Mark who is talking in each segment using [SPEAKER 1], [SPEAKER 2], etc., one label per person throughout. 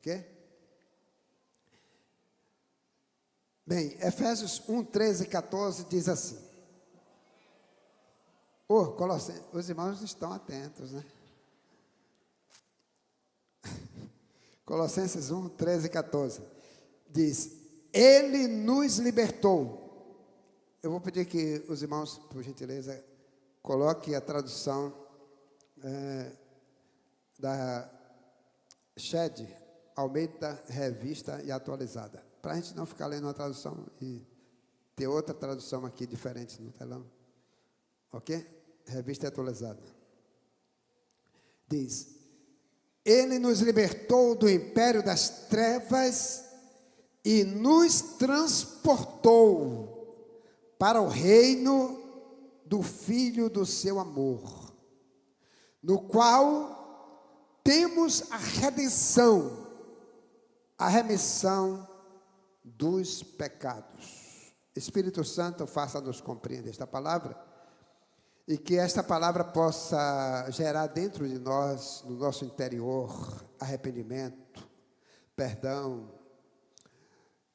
[SPEAKER 1] Ok? Bem, Efésios 1, 13 e 14 diz assim. Colossenses, os irmãos estão atentos, né? Colossenses 1, 13 e 14. Diz, Ele nos libertou. Eu vou pedir que os irmãos, por gentileza, coloquem a tradução da Shed, Almeida Revista e Atualizada. Para a gente não ficar lendo uma tradução e ter outra tradução aqui diferente no telão. Ok? Revista Atualizada. Diz, Ele nos libertou do império das trevas e nos transportou para o reino do Filho do seu amor, no qual temos a redenção, a remissão dos pecados. Espírito Santo, faça-nos compreender esta palavra e que esta palavra possa gerar dentro de nós, no nosso interior, arrependimento, perdão,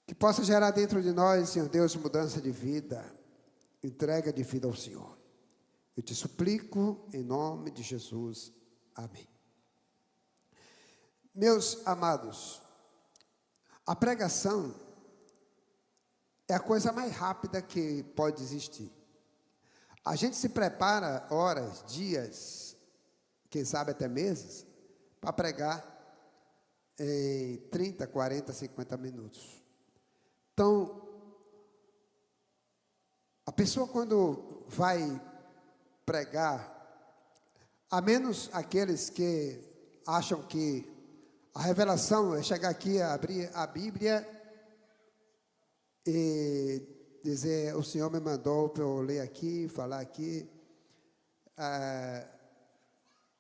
[SPEAKER 1] que possa gerar dentro de nós, Senhor Deus, mudança de vida, entrega de vida ao Senhor. Eu te suplico em nome de Jesus. Amém. Meus amados, a pregação é a coisa mais rápida que pode existir. A gente se prepara horas, dias, quem sabe até meses, para pregar em 30, 40, 50 minutos. Então, a pessoa quando vai pregar, a menos aqueles que acham que a revelação é chegar aqui, abrir a Bíblia e dizer, o Senhor me mandou para eu ler aqui, falar aqui.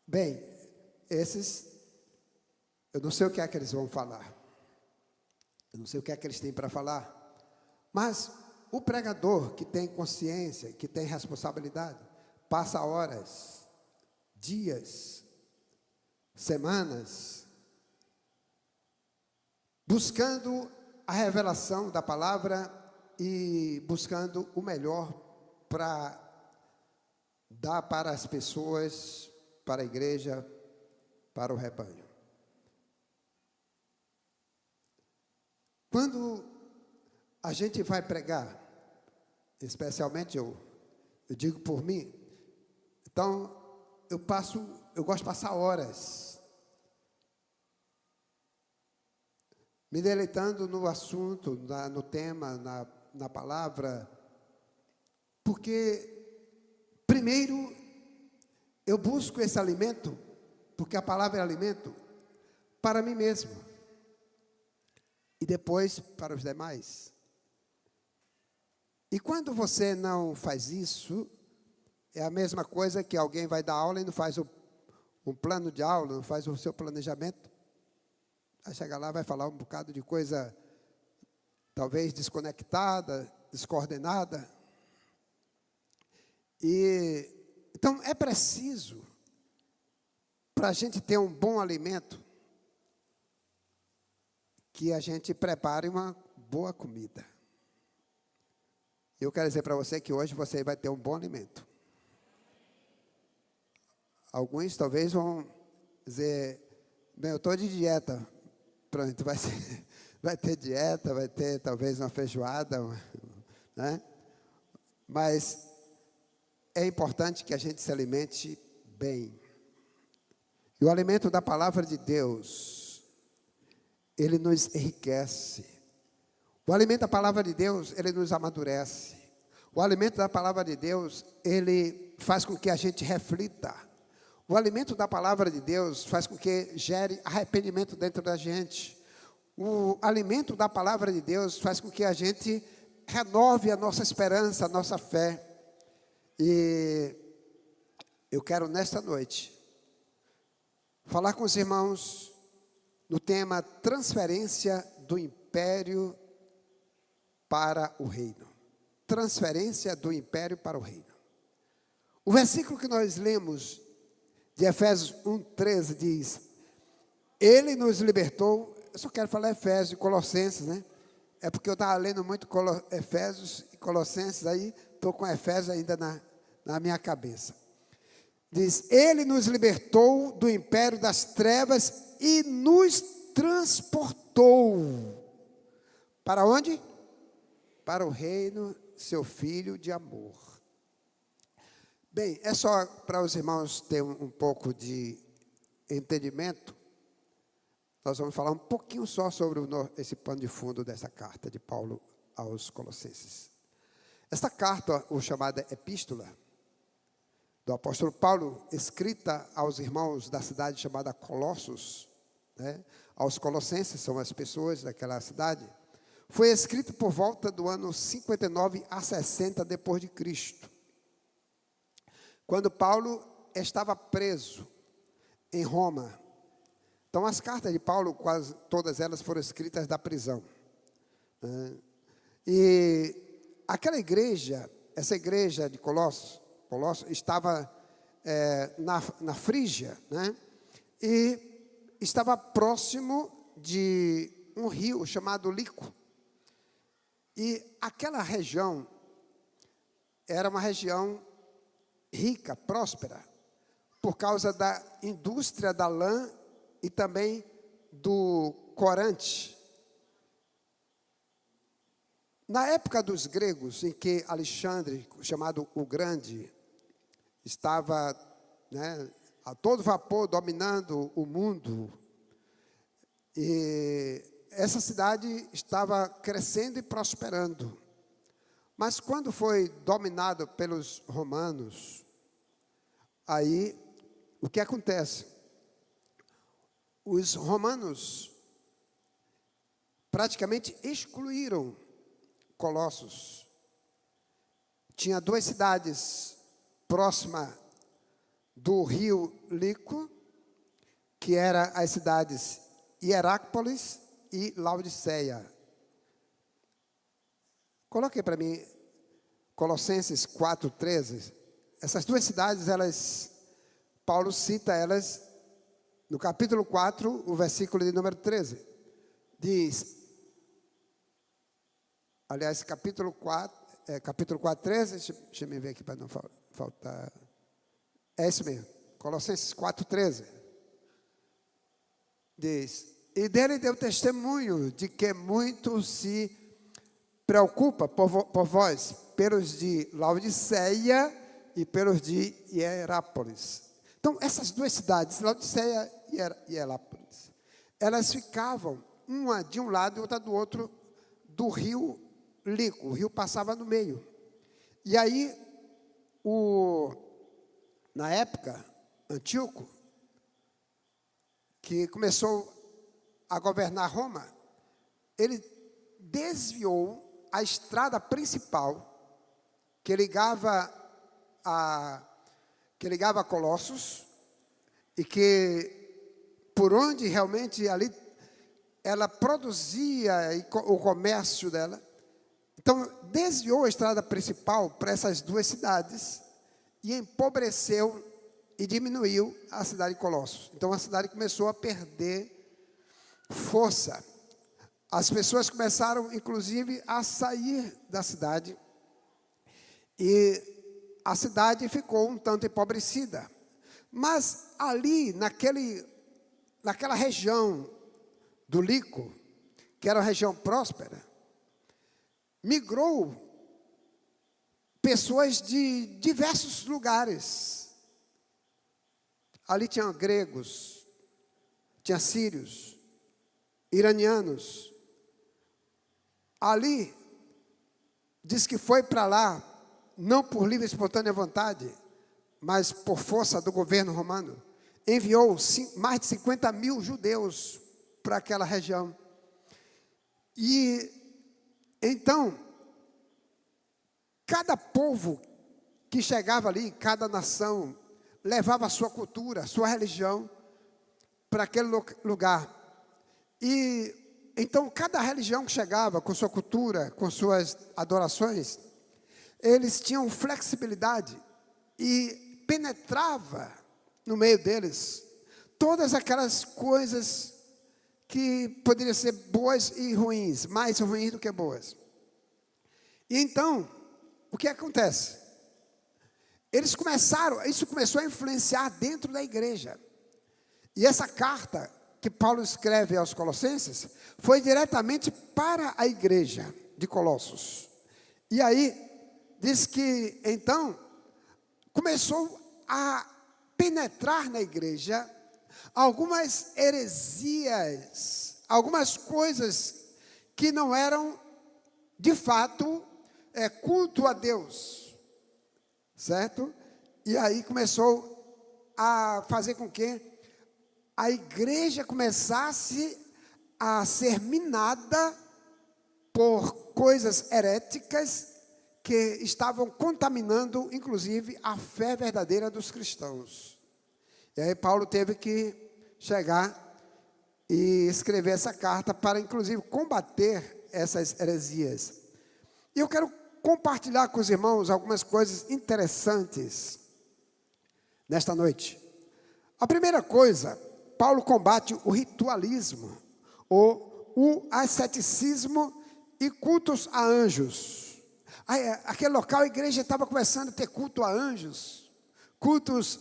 [SPEAKER 1] Bem, esses, eu não sei o que é que eles vão falar. Eu não sei o que é que eles têm para falar. Mas o pregador que tem consciência, que tem responsabilidade, passa horas, dias, semanas, buscando a revelação da palavra e buscando o melhor para dar para as pessoas, para a igreja, para o rebanho. Quando a gente vai pregar, especialmente eu digo por mim, então eu gosto de passar horas me deleitando no assunto, no tema, na palavra, porque primeiro eu busco esse alimento, porque a palavra é alimento, para mim mesmo, e depois para os demais. E quando você não faz isso, é a mesma coisa que alguém vai dar aula e não faz um plano de aula, não faz o seu planejamento. Vai chegar lá, vai falar um bocado de coisa, talvez desconectada, descoordenada. Então, é preciso, para a gente ter um bom alimento, que a gente prepare uma boa comida. Eu quero dizer para você que hoje você vai ter um bom alimento. Alguns talvez vão dizer, bem, eu estou de dieta. Pronto, vai ter dieta, vai ter talvez uma feijoada, né? Mas é importante que a gente se alimente bem. E o alimento da palavra de Deus, ele nos enriquece. O alimento da palavra de Deus, ele nos amadurece. O alimento da palavra de Deus, ele faz com que a gente reflita. O alimento da palavra de Deus faz com que gere arrependimento dentro da gente. O alimento da palavra de Deus faz com que a gente renove a nossa esperança, a nossa fé. E eu quero nesta noite falar com os irmãos no tema transferência do império para o reino. Transferência do império para o reino. O versículo que nós lemos de Efésios 1:13 diz: Ele nos libertou eu só quero falar Efésios e Colossenses, né? É porque eu estava lendo muito Efésios e Colossenses, aí estou com Efésios ainda na minha cabeça. Diz, ele nos libertou do império das trevas e nos transportou. Para onde? Para o reino, seu Filho de amor. Bem, é só para os irmãos terem um pouco de entendimento. Nós vamos falar um pouquinho só sobre esse pano de fundo dessa carta de Paulo aos Colossenses. Esta carta, ou chamada epístola, do apóstolo Paulo, escrita aos irmãos da cidade chamada Colossos, né? Aos colossenses, são as pessoas daquela cidade, foi escrita por volta do ano 59 a 60 depois de Cristo, quando Paulo estava preso em Roma. Então, as cartas de Paulo, quase todas elas foram escritas da prisão, né? E aquela igreja, essa igreja de Colossos estava na Frígia, né? E estava próximo de um rio chamado Lico. E aquela região era uma região rica, próspera, por causa da indústria da lã e também do corante. Na época dos gregos, em que Alexandre, chamado o Grande, estava, né, a todo vapor dominando o mundo, e essa cidade estava crescendo e prosperando. Mas quando foi dominado pelos romanos, aí o que acontece? Os romanos praticamente excluíram Colossos. Tinha duas cidades próximas do rio Lico, que eram as cidades Hierápolis e Laodiceia. Coloquei para mim Colossenses 4:13. Essas duas cidades, Paulo cita elas no capítulo 4, o versículo de número 13. Diz, aliás, capítulo 4, 13, deixa eu ver aqui para não faltar. É isso mesmo, Colossenses 4:13. Diz, e dele deu testemunho de que muito se preocupa por vós, pelos de Laodiceia e pelos de Hierápolis. Então, essas duas cidades, Laodiceia e Hierápolis, elas ficavam uma de um lado e outra do outro do rio Lico. O rio passava no meio. E aí, na época, Antíoco, que começou a governar Roma, ele desviou a estrada principal que ligava a Colossos, e que por onde realmente ali ela produzia o comércio dela. Então, desviou a estrada principal para essas duas cidades e empobreceu e diminuiu a cidade de Colossos. Então, a cidade começou a perder força. As pessoas começaram, inclusive, a sair da cidade. E a cidade ficou um tanto empobrecida. Mas ali, naquela região do Lico, que era uma região próspera, migrou pessoas de diversos lugares. Ali tinha gregos, tinha sírios, iranianos. Ali, diz que foi para lá, não por livre e espontânea vontade, mas por força do governo romano. Enviou mais de 50 mil judeus para aquela região. E então, cada povo que chegava ali, cada nação, levava a sua cultura, a sua religião para aquele lugar. E então, cada religião que chegava com sua cultura, com suas adorações, eles tinham flexibilidade e penetrava no meio deles todas aquelas coisas que poderiam ser boas e ruins, mais ruins do que boas. E então, o que acontece? Isso começou a influenciar dentro da igreja. E essa carta que Paulo escreve aos Colossenses foi diretamente para a igreja de Colossos. E aí, diz que, então, começou a penetrar na igreja algumas heresias, algumas coisas que não eram, de fato, culto a Deus, certo? E aí começou a fazer com que a igreja começasse a ser minada por coisas heréticas que estavam contaminando, inclusive, a fé verdadeira dos cristãos. E aí Paulo teve que chegar e escrever essa carta para, inclusive, combater essas heresias. E eu quero compartilhar com os irmãos algumas coisas interessantes nesta noite. A primeira coisa, Paulo combate o ritualismo, ou o asceticismo e cultos a anjos. Aquele local, a igreja estava começando a ter culto a anjos, cultos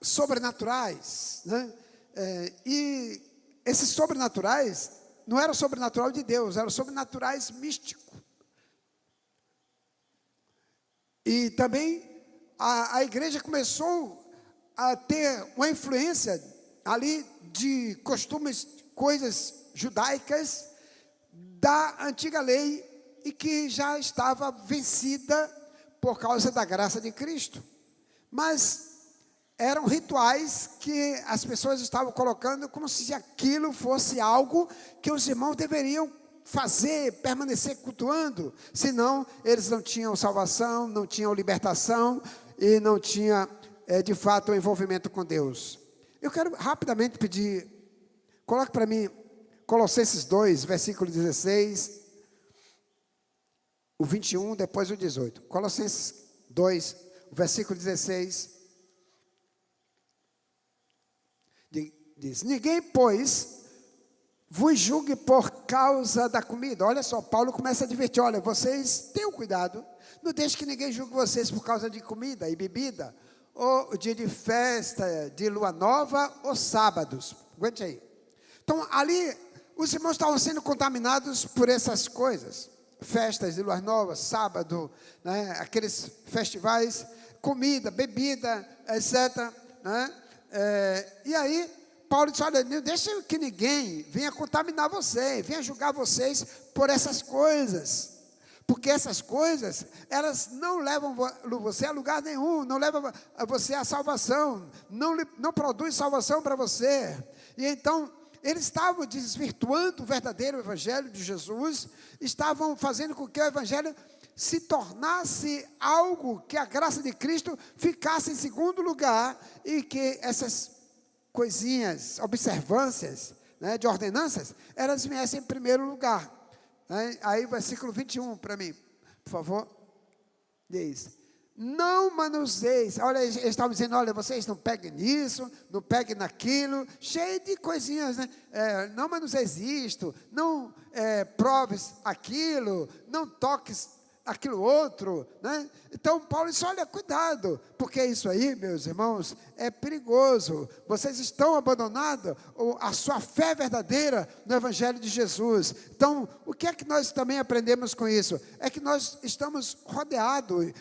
[SPEAKER 1] sobrenaturais, né? E esses sobrenaturais não eram sobrenatural de Deus, eram sobrenaturais místicos. E também a igreja começou a ter uma influência ali de costumes, coisas judaicas da antiga lei e que já estava vencida por causa da graça de Cristo. Mas eram rituais que as pessoas estavam colocando como se aquilo fosse algo que os irmãos deveriam fazer, permanecer cultuando, senão eles não tinham salvação, não tinham libertação e não tinham, de fato, um envolvimento com Deus. Eu quero rapidamente pedir, coloque para mim Colossenses 2, versículo 16, o 21, depois o 18. Colossenses 2, versículo 16, diz: ninguém, pois, vos julgue por causa da comida. Olha só, Paulo começa a advertir: olha, vocês tenham cuidado, não deixe que ninguém julgue vocês por causa de comida e bebida, ou dia de festa, de lua nova, ou sábados. Aguente aí. Então, ali, os irmãos estavam sendo contaminados por essas coisas. Festas de luas novas, sábado, né, aqueles festivais, comida, bebida, etc. Né? E aí, Paulo disse: olha, não deixa que ninguém venha contaminar vocês, venha julgar vocês por essas coisas. Porque essas coisas, elas não levam você a lugar nenhum, não levam você à salvação, não produz salvação para você. E então, eles estavam desvirtuando o verdadeiro evangelho de Jesus, estavam fazendo com que o evangelho se tornasse algo que a graça de Cristo ficasse em segundo lugar e que essas coisinhas, observâncias, né, de ordenanças, elas viessem em primeiro lugar. Né? Aí, versículo 21 para mim, por favor, diz: não manuseis. Olha, eles estavam dizendo: olha, vocês não peguem nisso, não peguem naquilo, cheio de coisinhas, né? Não manuseis isto, não proves aquilo, não toques aquilo outro, né? Então Paulo disse: olha, cuidado, porque isso aí, meus irmãos, é perigoso. Vocês estão abandonando a sua fé verdadeira no evangelho de Jesus. Então, o que é que nós também aprendemos com isso? É que nós estamos rodeados,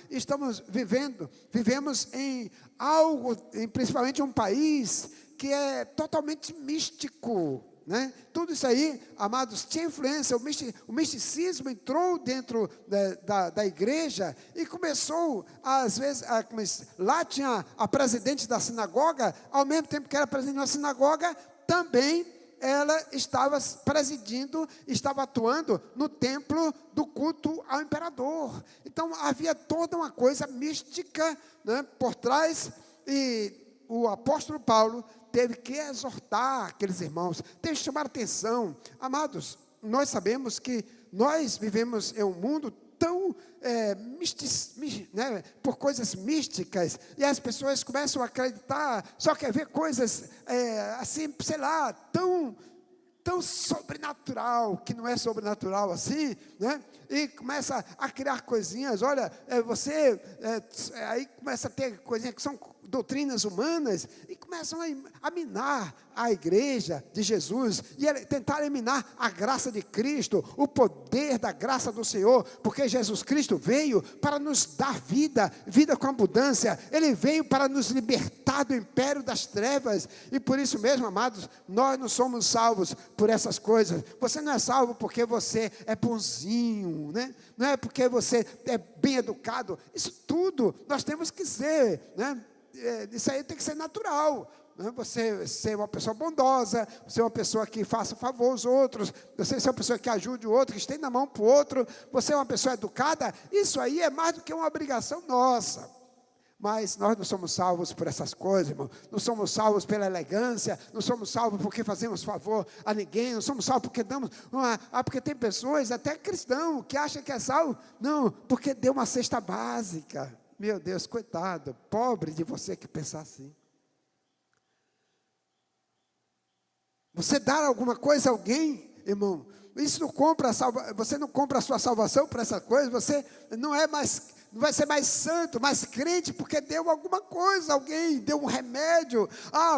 [SPEAKER 1] vivemos em algo, principalmente um país que é totalmente místico, né? Tudo isso aí, amados, tinha influência. O misticismo entrou dentro da igreja e começou, às vezes, lá tinha a presidente da sinagoga, ao mesmo tempo que era presidente da sinagoga, também ela estava presidindo, estava atuando no templo do culto ao imperador. Então havia toda uma coisa mística, né, por trás, e o apóstolo Paulo teve que exortar aqueles irmãos, teve que chamar atenção. Amados, nós sabemos que nós vivemos em um mundo tão né, por coisas místicas, e as pessoas começam a acreditar, só quer ver coisas assim, sei lá, tão sobrenatural, que não é sobrenatural assim, né? E começa a criar coisinhas, olha, aí começa a ter coisinhas que são doutrinas humanas, e começam a minar a igreja de Jesus, e tentar eliminar a graça de Cristo, o poder da graça do Senhor, porque Jesus Cristo veio para nos dar vida com abundância, Ele veio para nos libertar do império das trevas, e por isso mesmo, amados, nós não somos salvos por essas coisas. Você não é salvo porque você é bonzinho, né? Não é porque você é bem educado, isso tudo nós temos que ser, né? Isso aí tem que ser natural, né? Você ser uma pessoa bondosa, você é uma pessoa que faça favor aos outros, você ser uma pessoa que ajude o outro, que estenda a mão para o outro, você é uma pessoa educada, isso aí é mais do que uma obrigação nossa. Mas nós não somos salvos por essas coisas, irmão. Não somos salvos pela elegância, não somos salvos porque fazemos favor a ninguém, não somos salvos porque damos porque tem pessoas, até cristãos, que acham que é salvo, não, porque deu uma cesta básica. Meu Deus, coitado, pobre de você que pensa assim. Você dar alguma coisa a alguém, irmão, isso não compra você não compra a sua salvação por essa coisa, você não vai ser mais santo, mais crente, porque deu alguma coisa a alguém, deu um remédio,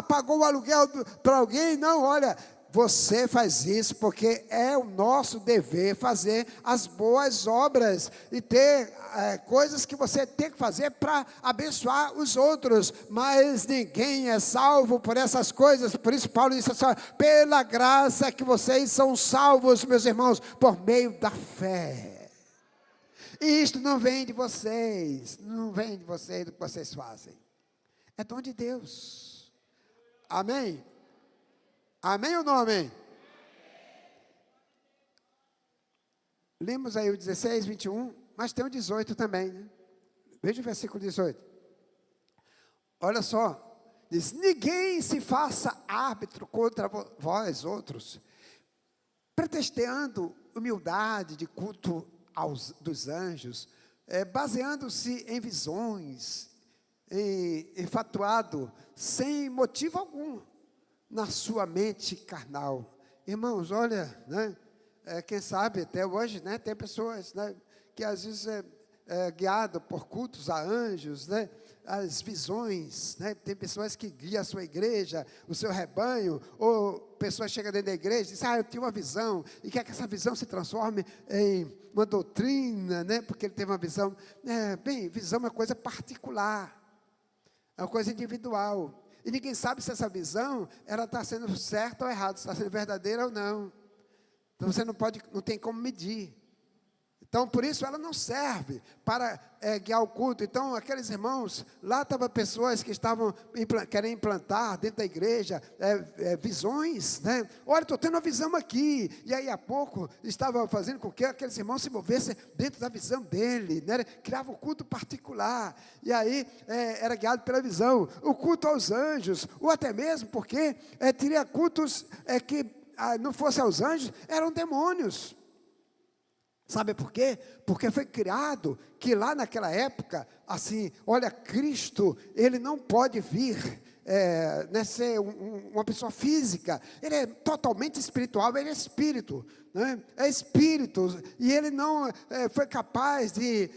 [SPEAKER 1] pagou o aluguel para alguém. Não, olha, você faz isso porque é o nosso dever fazer as boas obras e ter coisas que você tem que fazer para abençoar os outros, mas ninguém é salvo por essas coisas. Por isso Paulo disse assim: pela graça que vocês são salvos, meus irmãos, por meio da fé. E isto não vem de vocês, não vem de vocês, do que vocês fazem, é dom de Deus. Amém? Amém ou não amém? Lemos aí o 16, 21, mas tem o 18 também, né? Veja o versículo 18. Olha só, diz: ninguém se faça árbitro contra vós outros, pretextando humildade de culto dos anjos, baseando-se em visões, enfatuado, sem motivo algum, na sua mente carnal. Irmãos, olha, né, quem sabe até hoje, né, tem pessoas, né, que às vezes é guiado por cultos a anjos, né, as visões, né, tem pessoas que guiam a sua igreja, o seu rebanho, ou pessoas chegam dentro da igreja e dizem: eu tenho uma visão, e quer que essa visão se transforme em uma doutrina, né, porque ele teve uma visão. Bem, visão é uma coisa particular, é uma coisa individual, e ninguém sabe se essa visão, ela está sendo certa ou errada, se está sendo verdadeira ou não. Então você não tem como medir. Então, por isso, ela não serve para guiar o culto. Então, aqueles irmãos, lá estavam pessoas que estavam querendo implantar dentro da igreja visões, né? Olha, estou tendo uma visão aqui. E aí, há pouco, estava fazendo com que aqueles irmãos se movessem dentro da visão dele, né? Criava um culto particular. E aí, era guiado pela visão. O culto aos anjos, ou até mesmo porque teria cultos que não fossem aos anjos, eram demônios. Sabe por quê? Porque foi criado que lá naquela época, assim, olha, Cristo, ele não pode vir, ser uma pessoa física, ele é totalmente espiritual, ele é espírito, né? É espírito, e ele não foi capaz de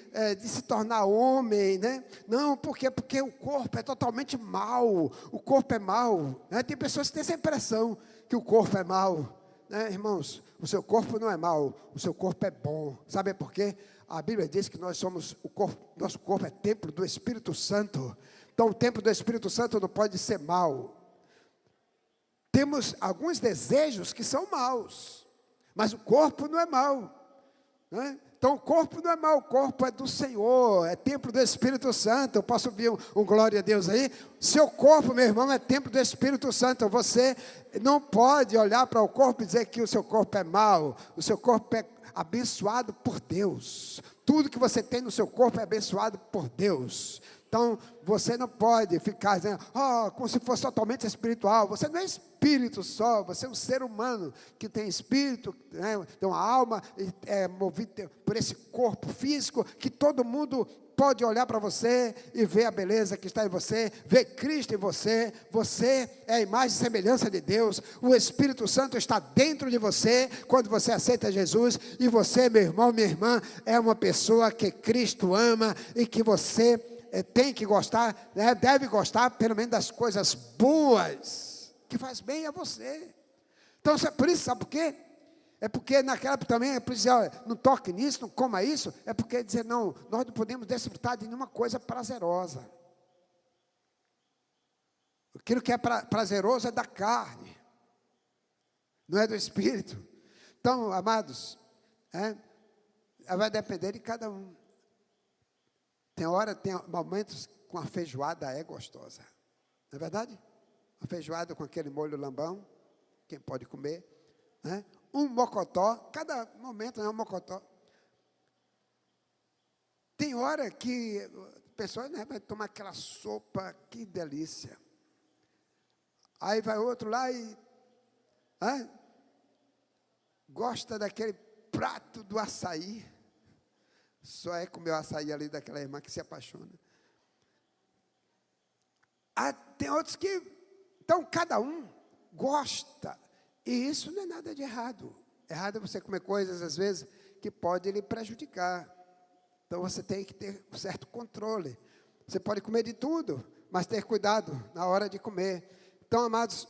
[SPEAKER 1] se tornar homem, né? Não, por quê? Porque o corpo é totalmente mau, o corpo é mau, né? Tem pessoas que têm essa impressão, que o corpo é mau, né, irmãos? O seu corpo não é mau, o seu corpo é bom. Sabe por quê? A Bíblia diz que nós somos nosso corpo é templo do Espírito Santo. Então o templo do Espírito Santo não pode ser mau. Temos alguns desejos que são maus, mas o corpo não é mau, né? Então o corpo não é mau, o corpo é do Senhor, é templo do Espírito Santo. Eu posso ouvir um glória a Deus aí? Seu corpo, meu irmão, é templo do Espírito Santo. Você não pode olhar para o corpo e dizer que o seu corpo é mau. O seu corpo é abençoado por Deus. Tudo que você tem no seu corpo é abençoado por Deus. Então, você não pode ficar dizendo, como se fosse totalmente espiritual. Você não é espírito só, você é um ser humano que tem espírito, né, tem uma alma, é movido por esse corpo físico, que todo mundo pode olhar para você e ver a beleza que está em você, ver Cristo em você. Você é a imagem e semelhança de Deus. O Espírito Santo está dentro de você quando você aceita Jesus. E você, meu irmão, minha irmã, é uma pessoa que Cristo ama e que você tem que gostar, né, deve gostar pelo menos das coisas boas que faz bem a você. Então, por isso, sabe por quê? É porque naquela época também, é por dizer, não toque nisso, não coma isso, é porque dizer, não, nós não podemos desfrutar de nenhuma coisa prazerosa. Aquilo que é prazeroso é da carne, não é do espírito. Então, amados, vai depender de cada um. Tem momentos com a feijoada é gostosa, não é verdade? Uma feijoada com aquele molho lambão, quem pode comer, né? Um mocotó, cada momento é um mocotó. Tem hora que a pessoa, né, vai tomar aquela sopa, que delícia. Aí vai outro lá e gosta daquele prato do açaí. Só é comer o açaí ali daquela irmã que se apaixona. Tem outros que, então cada um gosta. E isso não é nada de errado. Errado é você comer coisas, às vezes, que pode lhe prejudicar. Então, você tem que ter um certo controle. Você pode comer de tudo, mas ter cuidado na hora de comer. Então, amados,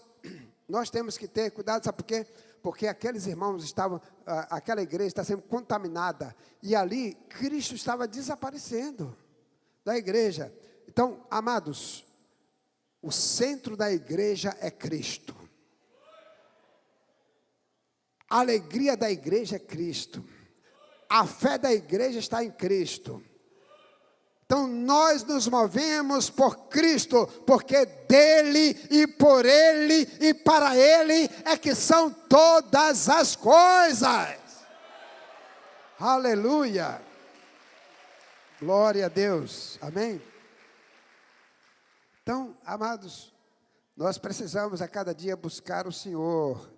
[SPEAKER 1] nós temos que ter cuidado, sabe por quê? Porque aqueles irmãos estavam, aquela igreja está sendo contaminada. E ali, Cristo estava desaparecendo da igreja. Então, amados, o centro da igreja é Cristo. A alegria da igreja é Cristo. A fé da igreja está em Cristo. Então nós nos movemos por Cristo, porque dele e por ele e para ele é que são todas as coisas. Aleluia. Glória a Deus. Amém. Então, amados, nós precisamos a cada dia buscar o Senhor,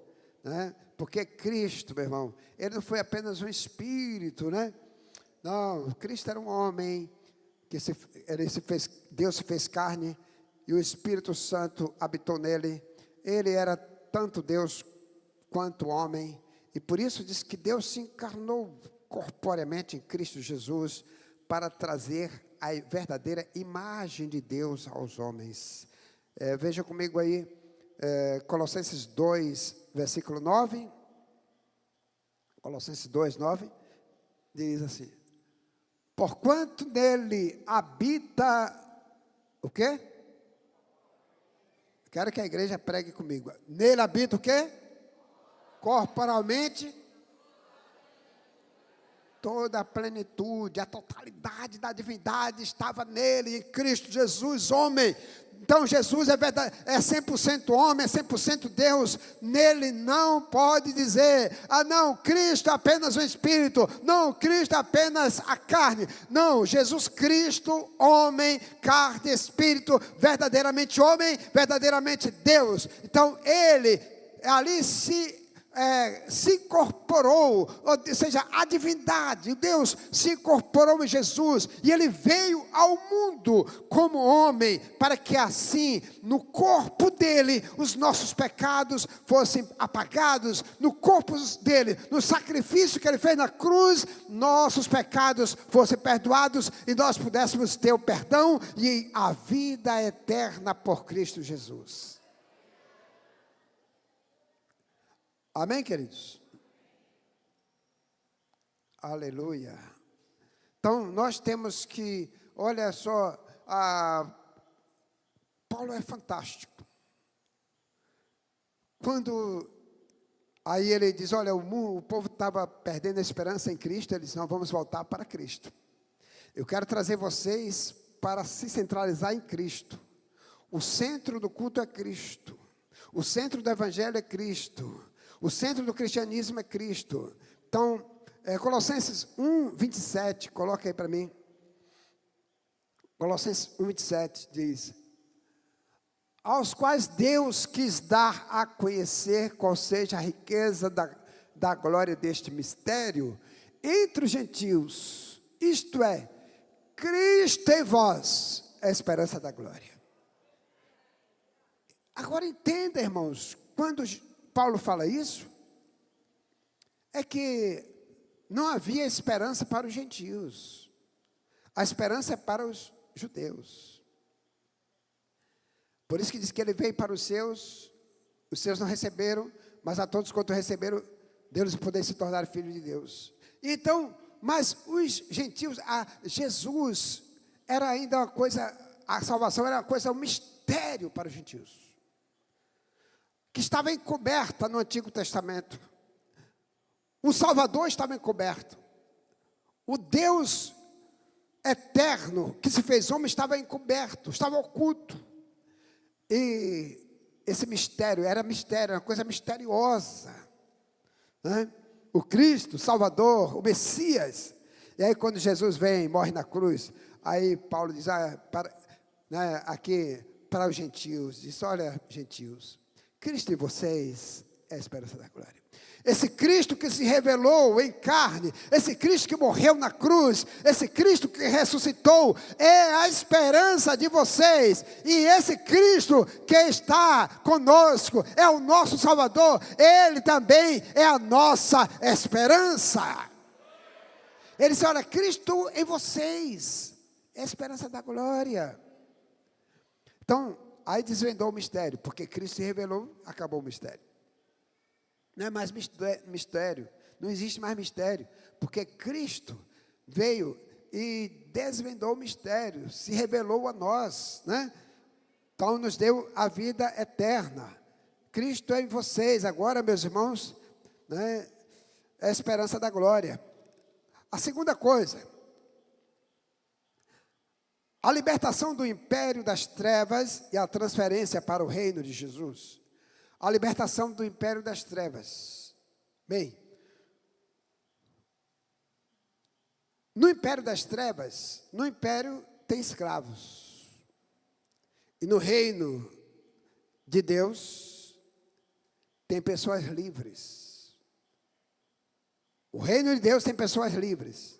[SPEAKER 1] né? Porque Cristo, meu irmão, ele não foi apenas um espírito, né? Não, Cristo era um homem, Deus se fez carne, e o Espírito Santo habitou nele. Ele era tanto Deus quanto homem, e por isso diz que Deus se encarnou corporeamente em Cristo Jesus, para trazer a verdadeira imagem de Deus aos homens. Veja comigo aí, Colossenses 2, versículo 9, Colossenses 2, 9, diz assim: porquanto nele habita, o quê? Quero que a igreja pregue comigo. Nele habita o quê? Corporalmente, toda a plenitude, a totalidade da divindade estava nele, em Cristo Jesus, homem. Então Jesus é 100% homem, é 100% Deus. Nele não pode dizer, não, Cristo é apenas o Espírito, não, Cristo é apenas a carne. Não, Jesus Cristo, homem, carne, Espírito, verdadeiramente homem, verdadeiramente Deus. Então ele ali se incorporou, ou seja, a divindade, Deus se incorporou em Jesus, e ele veio ao mundo como homem, para que assim, no corpo dele, os nossos pecados fossem apagados, no corpo dele, no sacrifício que ele fez na cruz, nossos pecados fossem perdoados, e nós pudéssemos ter o perdão, e a vida eterna por Cristo Jesus. Amém, queridos? Aleluia. Então, nós temos que, olha só, Paulo é fantástico. Quando, aí ele diz, olha, o povo estava perdendo a esperança em Cristo, ele diz, não, vamos voltar para Cristo. Eu quero trazer vocês para se centralizar em Cristo. O centro do culto é Cristo. O centro do evangelho é Cristo. O centro do cristianismo é Cristo. Então, Colossenses 1, 27, coloca aí para mim. Colossenses 1:27 diz: aos quais Deus quis dar a conhecer qual seja a riqueza da glória deste mistério entre os gentios, isto é, Cristo em vós, a esperança da glória. Agora entenda, irmãos, quando Paulo fala isso, é que não havia esperança para os gentios, a esperança é para os judeus. Por isso que diz que ele veio para os seus não receberam, mas a todos quanto receberam, deu-lhes o poder de se tornar filho de Deus. Então, mas os gentios, Jesus era ainda uma coisa, a salvação era uma coisa, um mistério para os gentios, que estava encoberta no Antigo Testamento. O Salvador estava encoberto. O Deus eterno que se fez homem estava encoberto, estava oculto. E esse mistério, era uma coisa misteriosa, né? O Cristo, o Salvador, o Messias. E aí quando Jesus vem, morre na cruz, aí Paulo diz, aqui para os gentios, diz, olha, gentios, Cristo em vocês é a esperança da glória. Esse Cristo que se revelou em carne, esse Cristo que morreu na cruz, esse Cristo que ressuscitou, é a esperança de vocês. E esse Cristo que está conosco, é o nosso Salvador, Ele também é a nossa esperança. Ele disse, olha, Cristo em vocês, é a esperança da glória. Então, aí desvendou o mistério, porque Cristo se revelou, acabou o mistério. Não é mais mistério, não existe mais mistério, porque Cristo veio e desvendou o mistério, se revelou a nós, né? Então nos deu a vida eterna. Cristo é em vocês, agora, meus irmãos, né, é a esperança da glória. A segunda coisa, a libertação do império das trevas e a transferência para o reino de Jesus. A libertação do império das trevas. Bem, no império das trevas, no império tem escravos. E no reino de Deus, tem pessoas livres. O reino de Deus tem pessoas livres.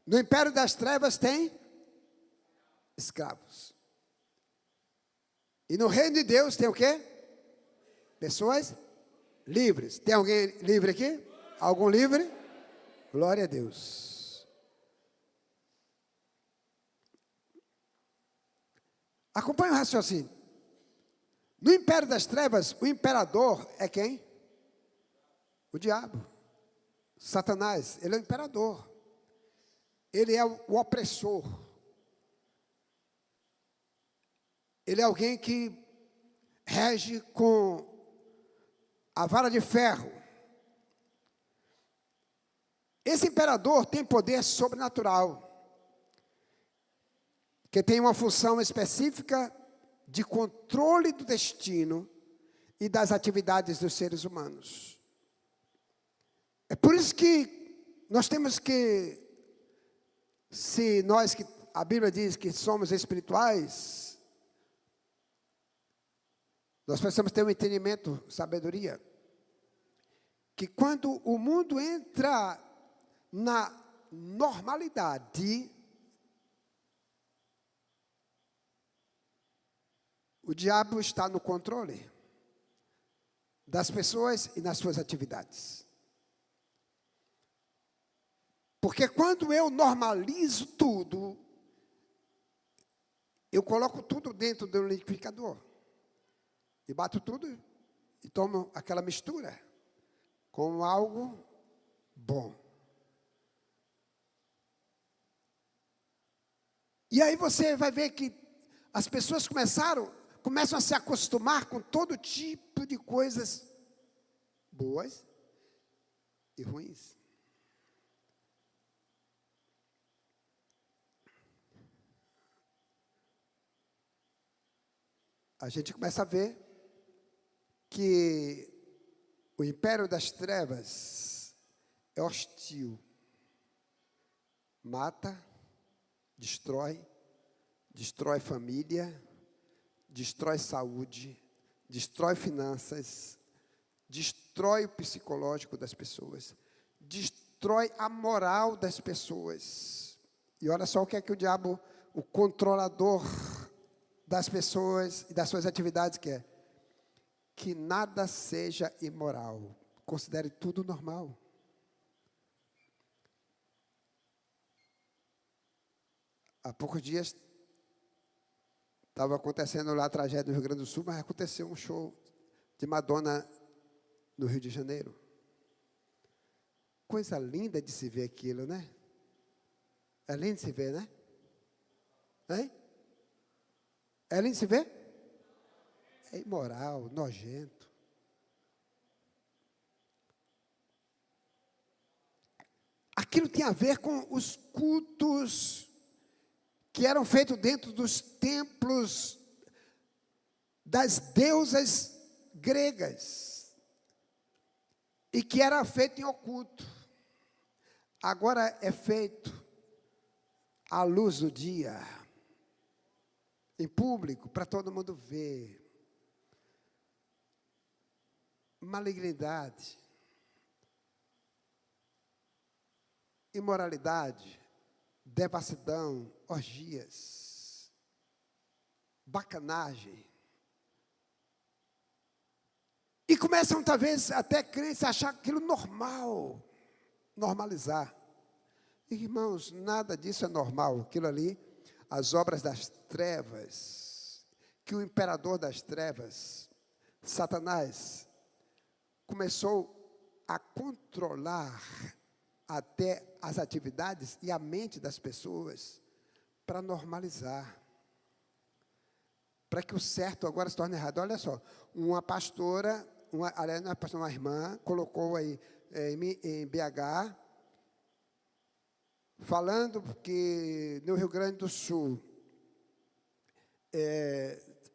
[SPEAKER 1] No império das trevas tem escravos. E no reino de Deus tem o quê? Pessoas livres. Tem alguém livre aqui? Algum livre? Glória a Deus. Acompanhe o raciocínio. No império das trevas, o imperador é quem? O diabo. Satanás, ele é o imperador. Ele é o opressor. Ele é alguém que rege com a vara de ferro. Esse imperador tem poder sobrenatural, que tem uma função específica de controle do destino e das atividades dos seres humanos. É por isso que nós temos que, se nós que a Bíblia diz que somos espirituais, nós precisamos ter um entendimento, sabedoria, que quando o mundo entra na normalidade, o diabo está no controle das pessoas e nas suas atividades. Porque quando eu normalizo tudo, eu coloco tudo dentro do liquidificador. E bato tudo e tomo aquela mistura com algo bom. E aí você vai ver que as pessoas começam a se acostumar com todo tipo de coisas boas e ruins. A gente começa a ver que o império das trevas é hostil, mata, destrói família, destrói saúde, destrói finanças, destrói o psicológico das pessoas, destrói a moral das pessoas. E olha só o que é que o diabo, o controlador das pessoas e das suas atividades quer. Que nada seja imoral. Considere tudo normal. Há poucos dias estava acontecendo lá a tragédia no Rio Grande do Sul, mas aconteceu um show de Madonna no Rio de Janeiro. Coisa linda de se ver aquilo, né? É lindo de se ver, né? Hein? É lindo de se ver? É imoral, nojento. Aquilo tinha a ver com os cultos que eram feitos dentro dos templos das deusas gregas e que era feito em oculto. Agora é feito à luz do dia, em público, para todo mundo ver. Malignidade, imoralidade, devassidão, orgias, bacanagem. E começam, talvez, até crentes a achar aquilo normal, normalizar. Irmãos, nada disso é normal. Aquilo ali, as obras das trevas, que o imperador das trevas, Satanás, começou a controlar até as atividades e a mente das pessoas para normalizar. Para que o certo agora se torne errado. Olha só, uma pastora, aliás, não é pastora, uma irmã, colocou aí em BH, falando que no Rio Grande do Sul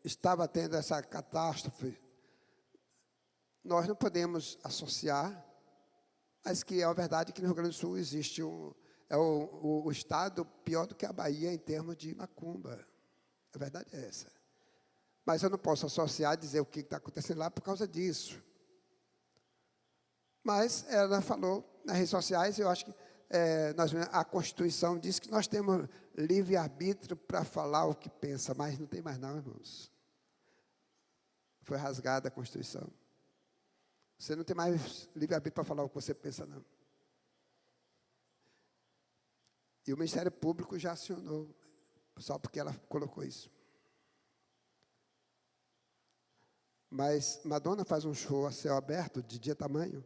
[SPEAKER 1] estava tendo essa catástrofe. Nós não podemos associar, mas que é a verdade que no Rio Grande do Sul existe o estado pior do que a Bahia em termos de macumba. A verdade é essa. Mas eu não posso associar, dizer o que está acontecendo lá por causa disso. Mas ela falou nas redes sociais, eu acho que a Constituição diz que nós temos livre-arbítrio para falar o que pensa, mas não tem mais não, irmãos. Foi rasgada a Constituição. Você não tem mais livre-arbítrio para falar o que você pensa, não. E o Ministério Público já acionou, só porque ela colocou isso. Mas Madonna faz um show a céu aberto, de dia tamanho,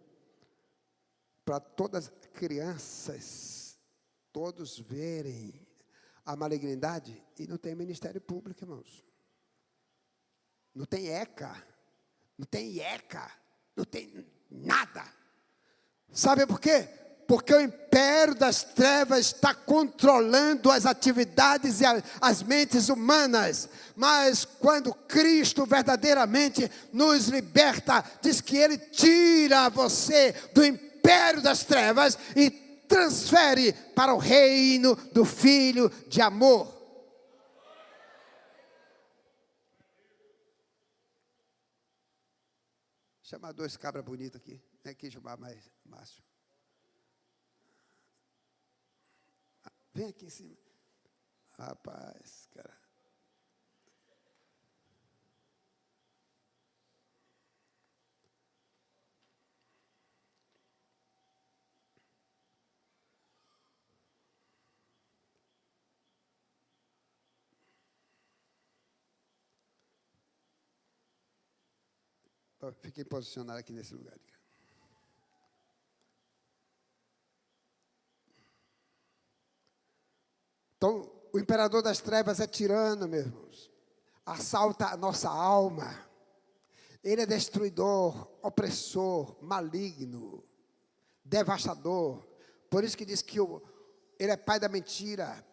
[SPEAKER 1] para todas as crianças, todos verem a malignidade, e não tem Ministério Público, irmãos. Não tem ECA, não tem IECA, não tem nada. Sabe por quê? Porque o império das trevas está controlando as atividades e as mentes humanas. Mas quando Cristo verdadeiramente nos liberta, diz que Ele tira você do império das trevas e transfere para o reino do Filho de amor. Chamar dois cabras bonitos aqui. Vem aqui, chamar mais Márcio. Vem aqui em cima. Rapaz, cara. Fiquei posicionado aqui nesse lugar. Então, o imperador das trevas é tirano, meus irmãos. Assalta a nossa alma. Ele é destruidor, opressor, maligno, devastador. Por isso que diz que ele é pai da mentira.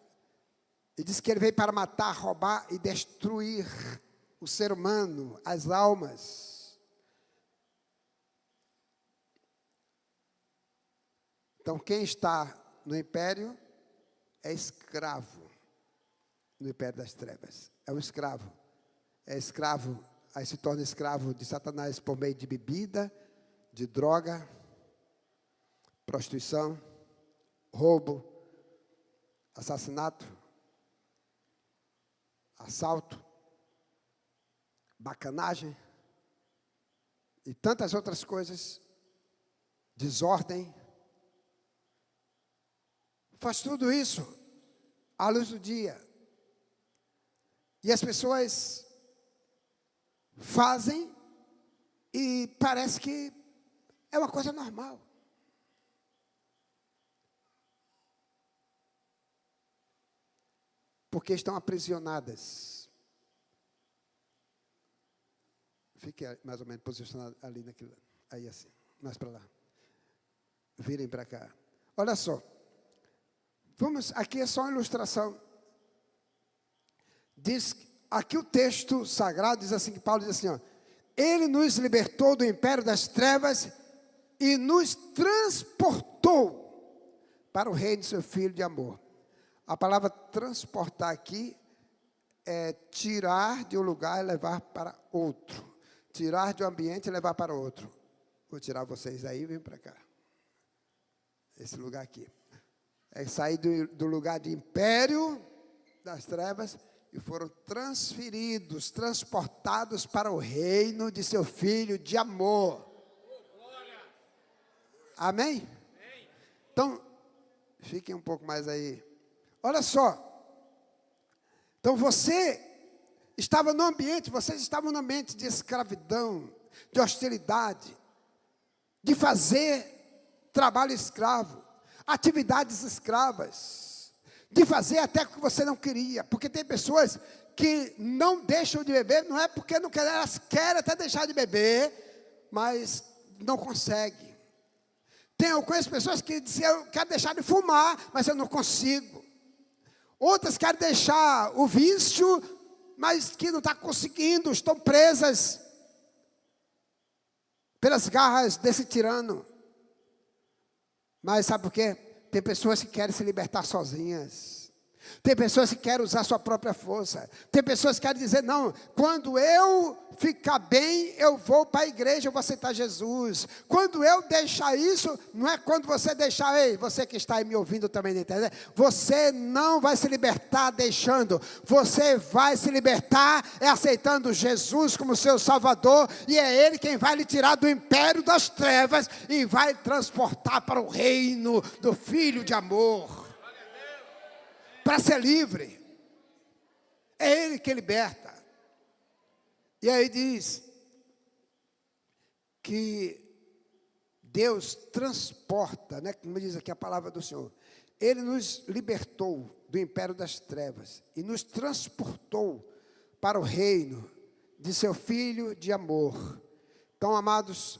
[SPEAKER 1] E diz que ele veio para matar, roubar e destruir o ser humano, as almas. Então, quem está no império é escravo. no império das trevas. É um escravo. É escravo, aí se torna escravo de Satanás por meio de bebida, de droga, prostituição, roubo, assassinato, assalto, bacanagem e tantas outras coisas, desordem. Faz tudo isso à luz do dia. E as pessoas fazem e parece que é uma coisa normal. Porque estão aprisionadas. Fique mais ou menos posicionado ali naquilo. Aí assim, mais para lá. Virem para cá. Olha só. Vamos, aqui é só uma ilustração. Diz, aqui o texto sagrado diz assim, que Paulo diz assim, ó, ele nos libertou do império das trevas e nos transportou para o reino de seu Filho de amor. A palavra transportar aqui é tirar de um lugar e levar para outro. Tirar de um ambiente e levar para outro. Vou tirar vocês aí e vem para cá. Esse lugar aqui. É sair do lugar de império das trevas e foram transferidos, transportados para o reino de seu Filho de amor. Amém? Então, fiquem um pouco mais aí. Olha só. Então você estava no ambiente, vocês estavam no ambiente de escravidão, de hostilidade, de fazer trabalho escravo, atividades escravas, de fazer até o que você não queria, porque tem pessoas que não deixam de beber, não é porque não querem, elas querem até deixar de beber, mas não conseguem. Eu conheço pessoas que dizem, eu quero deixar de fumar, mas eu não consigo. Outras querem deixar o vício, mas que não está conseguindo, estão presas pelas garras desse tirano. Mas sabe por quê? Tem pessoas que querem se libertar sozinhas. Tem pessoas que querem usar sua própria força. Tem pessoas que querem dizer, não, quando eu ficar bem, eu vou para a igreja, eu vou aceitar Jesus. Quando eu deixar isso, não é quando você deixar, ei, você que está aí me ouvindo também na internet, você não vai se libertar deixando. Você vai se libertar aceitando Jesus como seu Salvador, e é Ele quem vai lhe tirar do império das trevas e vai transportar para o reino do Filho de amor. Para ser livre. É Ele que liberta. E aí diz que Deus transporta, né, como diz aqui a palavra do Senhor. Ele nos libertou do império das trevas e nos transportou para o reino de seu Filho de amor. Então, amados,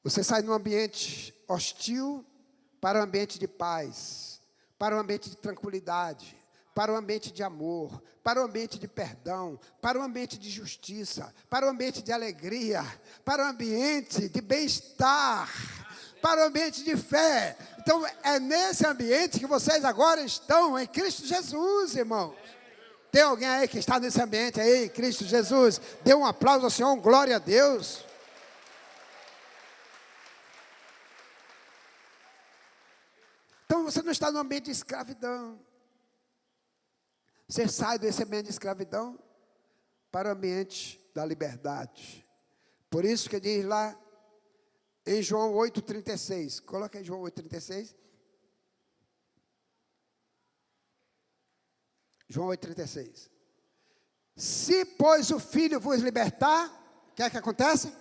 [SPEAKER 1] você sai de um ambiente hostil para um ambiente de paz, para um ambiente de tranquilidade, para um ambiente de amor, para um ambiente de perdão, para um ambiente de justiça, para um ambiente de alegria, para um ambiente de bem-estar, para um ambiente de fé. Então, é nesse ambiente que vocês agora estão, em Cristo Jesus, irmãos. Tem alguém aí que está nesse ambiente aí, em Cristo Jesus? Dê um aplauso ao Senhor, glória a Deus. Então você não está no ambiente de escravidão. Você sai desse ambiente de escravidão para o ambiente da liberdade. Por isso que diz lá em João 8,36. Coloca aí João 8,36. João 8,36. Se, pois, o Filho vos libertar, o que é que acontece?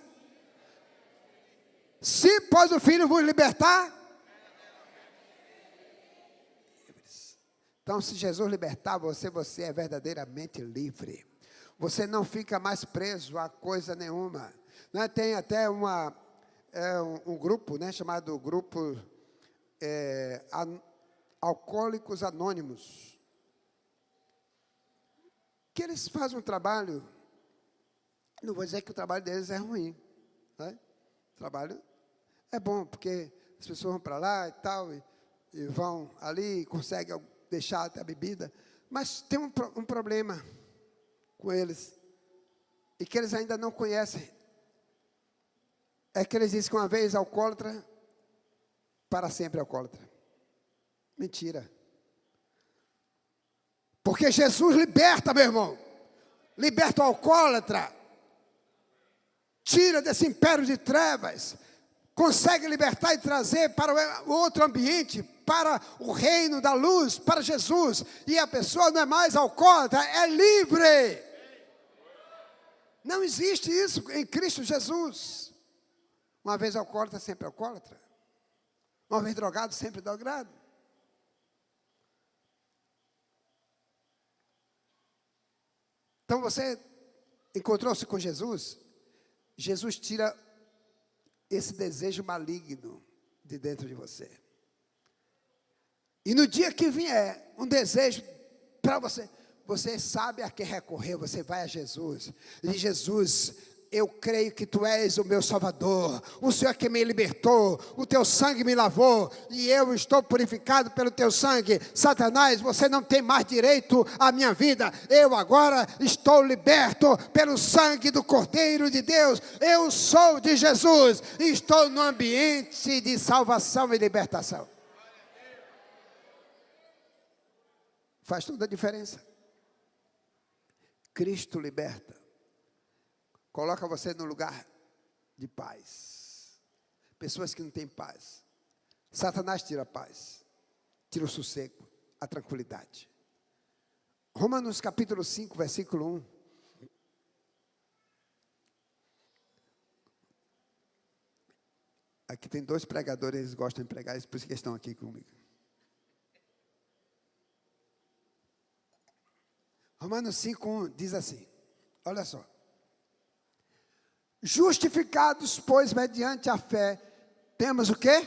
[SPEAKER 1] Se, pois, o Filho vos libertar. Então, se Jesus libertar você, você é verdadeiramente livre. Você não fica mais preso a coisa nenhuma. Né? Tem até um grupo, né, chamado Grupo Alcoólicos Anônimos, que eles fazem um trabalho, não vou dizer que o trabalho deles é ruim. Né? O trabalho é bom, porque as pessoas vão para lá e tal, e vão ali, conseguem deixar até a bebida, Mas tem um problema com eles, e que eles ainda não conhecem. É que eles dizem que uma vez alcoólatra, para sempre alcoólatra. Mentira. Porque Jesus liberta, meu irmão. Liberta o alcoólatra. Tira desse império de trevas. Consegue libertar e trazer para o outro ambiente, para o reino da luz, para Jesus. E a pessoa não é mais alcoólatra, é livre. Não existe isso em Cristo Jesus. Uma vez alcoólatra, sempre alcoólatra. Uma vez drogado, sempre drogado. Então você encontrou-se com Jesus. Jesus tira esse desejo maligno de dentro de você. E no dia que vier um desejo para você, você sabe a quem recorrer, você vai a Jesus. E Jesus, eu creio que Tu és o meu Salvador, o Senhor que me libertou, o Teu sangue me lavou, e eu estou purificado pelo Teu sangue. Satanás, você não tem mais direito à minha vida, eu agora estou liberto pelo sangue do Cordeiro de Deus, eu sou de Jesus, e estou no ambiente de salvação e libertação. Faz toda a diferença. Cristo liberta. Coloca você no lugar de paz. Pessoas que não têm paz. Satanás tira a paz. Tira o sossego, a tranquilidade. Romanos capítulo 5, versículo 1. Aqui tem dois pregadores, eles gostam de pregar, por isso que estão aqui comigo. Romanos 5, 1 diz assim, olha só. Justificados, pois, mediante a fé, temos o quê?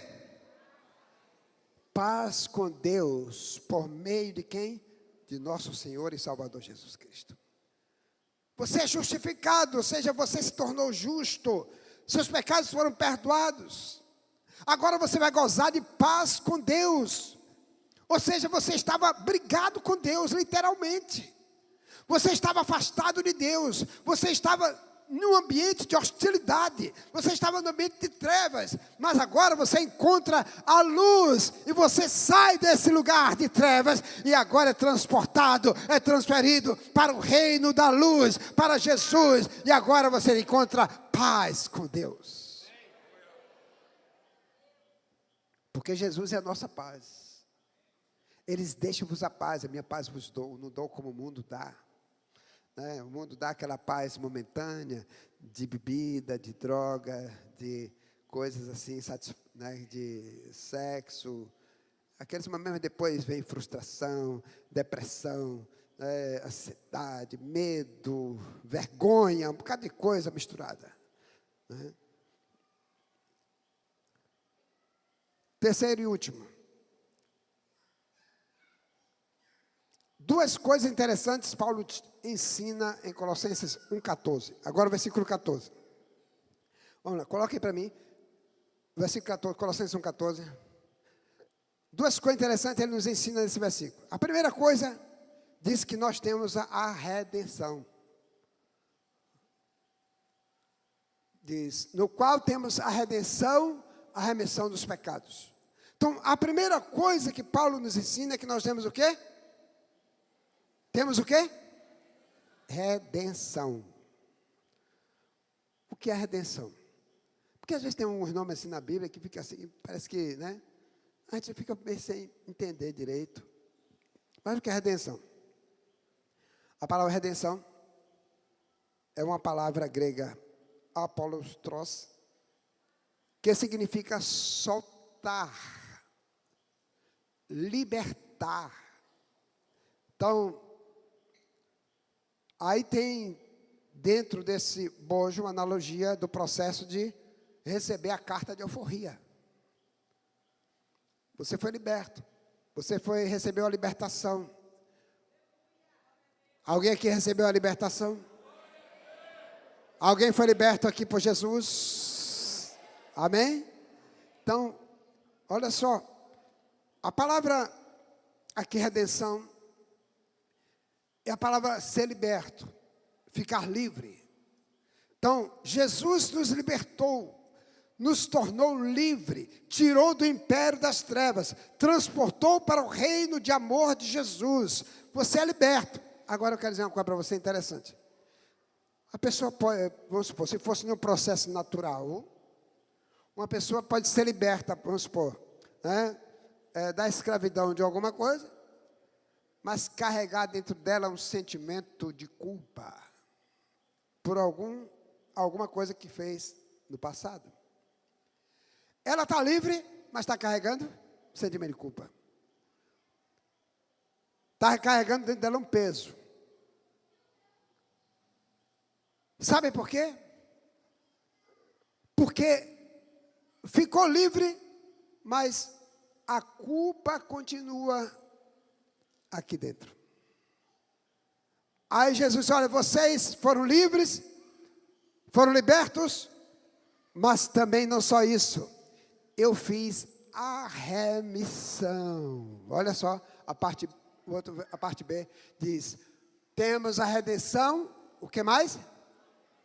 [SPEAKER 1] Paz com Deus, por meio de quem? De nosso Senhor e Salvador Jesus Cristo. Você é justificado, ou seja, você se tornou justo, seus pecados foram perdoados. Agora você vai gozar de paz com Deus. Ou seja, você estava brigado com Deus, literalmente. Você estava afastado de Deus, você estava num ambiente de hostilidade, você estava no ambiente de trevas, mas agora você encontra a luz, e você sai desse lugar de trevas, e agora é transportado, é transferido para o reino da luz, para Jesus, e agora você encontra paz com Deus. Porque Jesus é a nossa paz. Eles deixam-vos a paz, a minha paz vos dou, não dou como o mundo dá. O mundo dá aquela paz momentânea, de bebida, de droga, de coisas assim, de sexo. Aqueles momentos depois vem frustração, depressão, ansiedade, medo, vergonha, um bocado de coisa misturada. Terceiro e último. Duas coisas interessantes Paulo ensina em Colossenses 1,14. Agora o versículo 14. Vamos lá, coloque aí para mim. Versículo 14, Colossenses 1,14. Duas coisas interessantes ele nos ensina nesse versículo. A primeira coisa, diz que nós temos a redenção. Diz, no qual temos a redenção, a remissão dos pecados. Então, a primeira coisa que Paulo nos ensina é que nós temos o quê? Temos o quê? Redenção. O que é redenção? Porque às vezes tem uns nomes assim na Bíblia que fica assim, parece que, a gente fica meio sem entender direito. Mas o que é redenção? A palavra redenção é uma palavra grega, apolostros, que significa soltar, libertar. Então, aí tem dentro desse bojo uma analogia do processo de receber a carta de alforria. Você foi liberto. Você recebeu a libertação. Alguém aqui recebeu a libertação? Alguém foi liberto aqui por Jesus? Amém? Então, olha só. A palavra aqui, redenção, é a palavra ser liberto, ficar livre. Então, Jesus nos libertou, nos tornou livre, tirou do império das trevas, transportou para o reino de amor de Jesus. Você é liberto. Agora eu quero dizer uma coisa para você interessante. A pessoa pode, vamos supor, se fosse num processo natural, uma pessoa pode ser liberta, vamos supor, né, da escravidão de alguma coisa, mas carregar dentro dela um sentimento de culpa por alguma coisa que fez no passado. Ela está livre, mas está carregando sentimento de culpa. Está carregando dentro dela um peso. Sabe por quê? Porque ficou livre, mas a culpa continua aqui dentro. Aí Jesus, olha, vocês foram livres, foram libertos, mas também não só isso, eu fiz a remissão. Olha só, a parte B diz, temos a redenção, o que mais?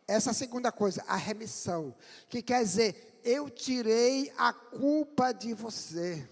[SPEAKER 1] Essa segunda coisa, a remissão, que quer dizer, eu tirei a culpa de você.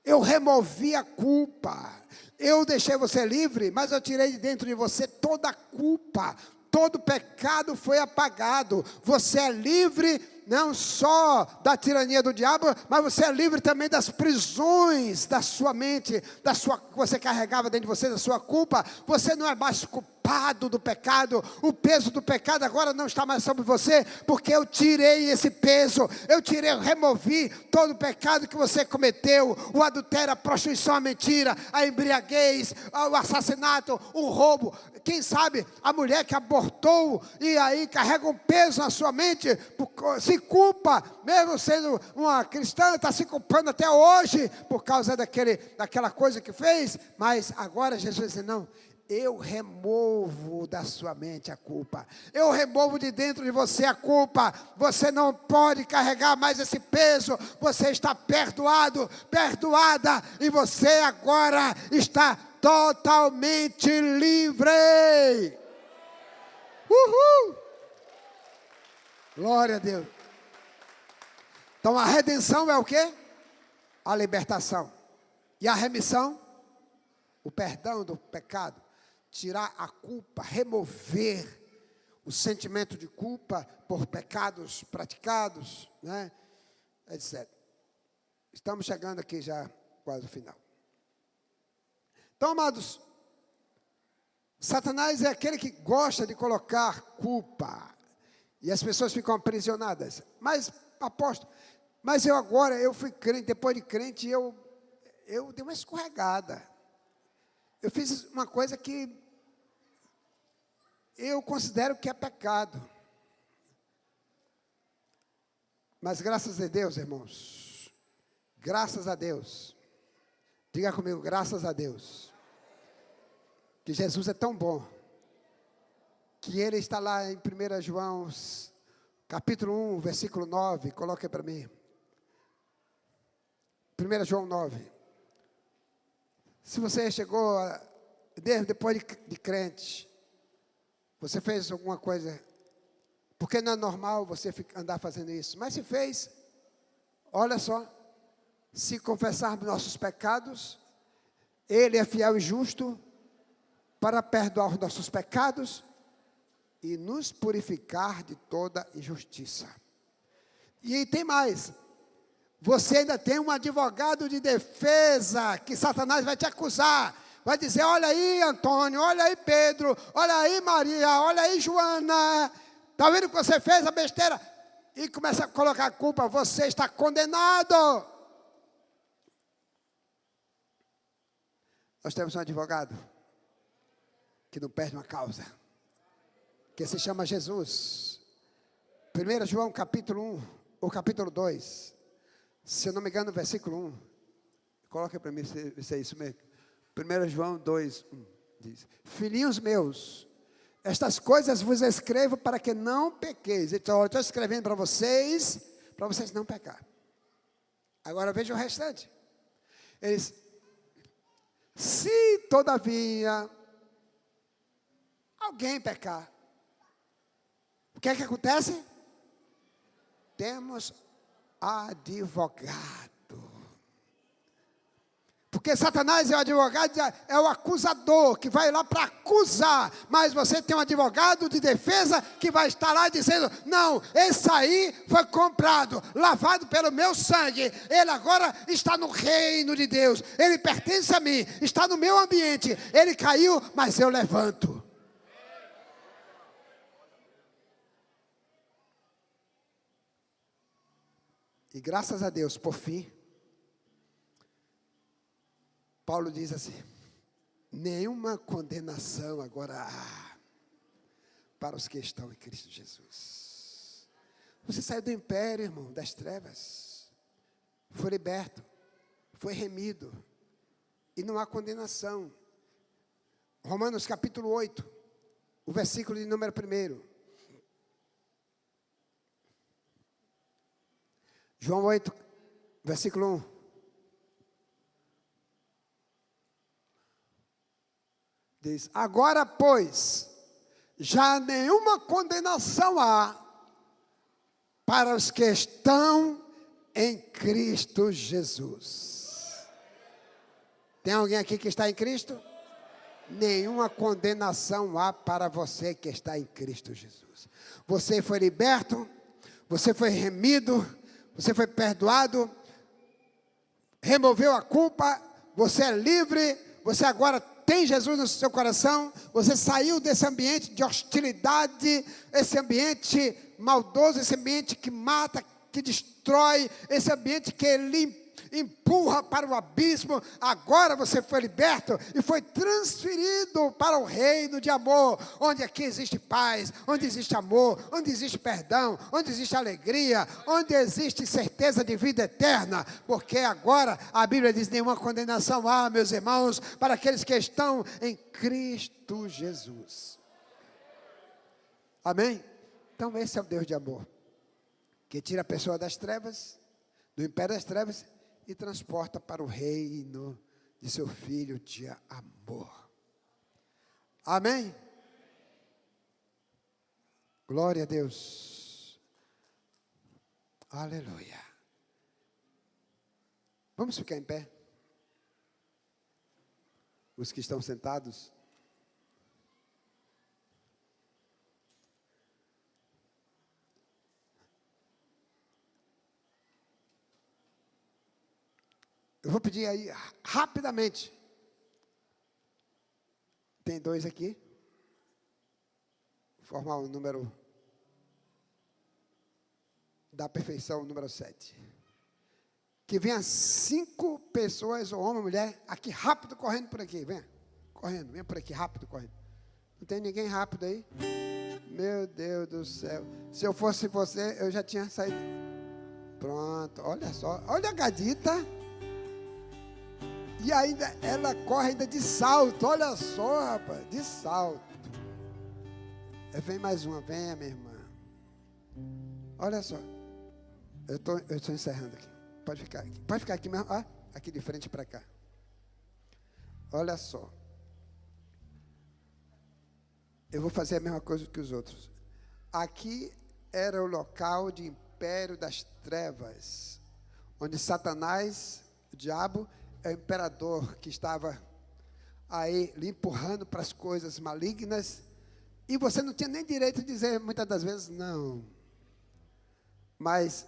[SPEAKER 1] Eu removi a culpa. Eu deixei você livre, mas eu tirei de dentro de você toda a culpa. Todo pecado foi apagado. Você é livre não só da tirania do diabo, mas você é livre também das prisões da sua mente, que você carregava dentro de você, da sua culpa. Você não é mais culpado do pecado. O peso do pecado agora não está mais sobre você, porque eu tirei esse peso. Eu removi todo o pecado que você cometeu: o adultério, a prostituição, a mentira, a embriaguez, o assassinato, o roubo. Quem sabe a mulher que abortou e aí carrega um peso na sua mente, se culpa, mesmo sendo uma cristã, está se culpando até hoje por causa daquela coisa que fez. Mas agora Jesus diz, não, eu removo da sua mente a culpa. Eu removo de dentro de você a culpa. Você não pode carregar mais esse peso. Você está perdoado, perdoada, e você agora está totalmente livre. Uhul! Glória a Deus. Então a redenção é o quê? A libertação. E a remissão? O perdão do pecado. Tirar a culpa, remover o sentimento de culpa por pecados praticados, né? Etc. Estamos chegando aqui já quase ao final. Então, amados, Satanás é aquele que gosta de colocar culpa. E as pessoas ficam aprisionadas. Mas, apóstolo, eu fui crente, depois de crente, eu dei uma escorregada. Eu fiz uma coisa que eu considero que é pecado. Mas graças a Deus, irmãos, graças a Deus, diga comigo, graças a Deus, que Jesus é tão bom, que Ele está lá em 1 João, capítulo 1, versículo 9, coloque para mim. 1 João 9. Se você chegou, depois de crente, você fez alguma coisa, porque não é normal você andar fazendo isso, mas se fez, olha só, se confessarmos nossos pecados, Ele é fiel e justo para perdoar os nossos pecados e nos purificar de toda injustiça. E tem mais, você ainda tem um advogado de defesa, que Satanás vai te acusar, vai dizer, olha aí Antônio, olha aí Pedro, olha aí Maria, olha aí Joana, está vendo que você fez a besteira? E começa a colocar a culpa, você está condenado. Nós temos um advogado que não perde uma causa, que se chama Jesus. 1 João capítulo 1, ou capítulo 2, se eu não me engano, versículo 1, coloca para mim se é isso mesmo. 1 João 2, 1, diz, filhinhos meus, estas coisas vos escrevo para que não pequeis. Então, eu estou escrevendo para vocês não pecar. Agora veja o restante. Eles, se todavia alguém pecar, o que é que acontece? Temos advogado. Porque Satanás é o advogado, é o acusador, que vai lá para acusar. Mas você tem um advogado de defesa que vai estar lá dizendo: não, esse aí foi comprado, lavado pelo meu sangue. Ele agora está no reino de Deus. Ele pertence a mim, está no meu ambiente. Ele caiu, mas eu levanto. E graças a Deus, por fim, Paulo diz assim: nenhuma condenação agora há para os que estão em Cristo Jesus. Você saiu do império, irmão, das trevas, foi liberto, foi remido, e não há condenação. Romanos capítulo 8, o versículo de número 1. João 8, versículo 1. Diz: agora, pois, já nenhuma condenação há para os que estão em Cristo Jesus. Tem alguém aqui que está em Cristo? Nenhuma condenação há para você que está em Cristo Jesus. Você foi liberto, você foi remido, você foi perdoado, removeu a culpa, você é livre, você agora tem Jesus no seu coração, você saiu desse ambiente de hostilidade, esse ambiente maldoso, esse ambiente que mata, que destrói, esse ambiente que ele empurra para o abismo. Agora você foi liberto e foi transferido para o reino de amor, onde aqui existe paz, onde existe amor, onde existe perdão, onde existe alegria, onde existe certeza de vida eterna, porque agora a Bíblia diz: nenhuma condenação há, meus irmãos, para aqueles que estão em Cristo Jesus. Amém? Então esse é o Deus de amor, que tira a pessoa das trevas, do império das trevas, e transporta para o reino de seu Filho de amor. Amém? Glória a Deus. Aleluia. Vamos ficar em pé? Os que estão sentados. Eu vou pedir aí, rapidamente. Tem 2 aqui. Formar o número da perfeição, o número 7. Que venha 5 pessoas, ou homem ou mulher, aqui rápido, correndo por aqui. Venha, correndo, venha por aqui, rápido, correndo. Não tem ninguém rápido aí? Meu Deus do céu. Se eu fosse você, eu já tinha saído. Pronto, olha só. Olha a gadita. E ainda, ela corre ainda de salto, olha só, rapaz, de salto. Vem mais uma, venha, minha irmã. Olha só, eu estou encerrando aqui. Pode ficar aqui mesmo, aqui de frente para cá. Olha só. Eu vou fazer a mesma coisa que os outros. Aqui era o local de império das trevas, onde Satanás, o diabo, é o imperador que estava aí lhe empurrando para as coisas malignas, e você não tinha nem direito de dizer muitas das vezes não. Mas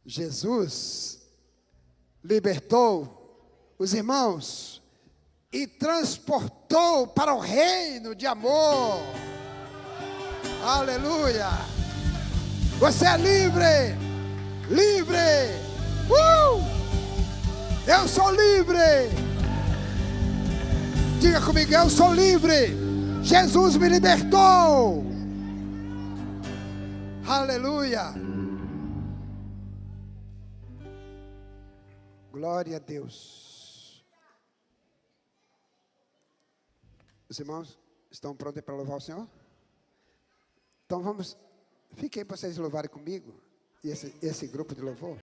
[SPEAKER 1] Jesus libertou os irmãos e transportou para o reino de amor. Aleluia! Você é livre! Livre! Eu sou livre! Diga comigo, eu sou livre! Jesus me libertou! Aleluia! Glória a Deus! Os irmãos estão prontos para louvar o Senhor? Então vamos, fiquem para vocês louvarem comigo, e esse grupo de louvor.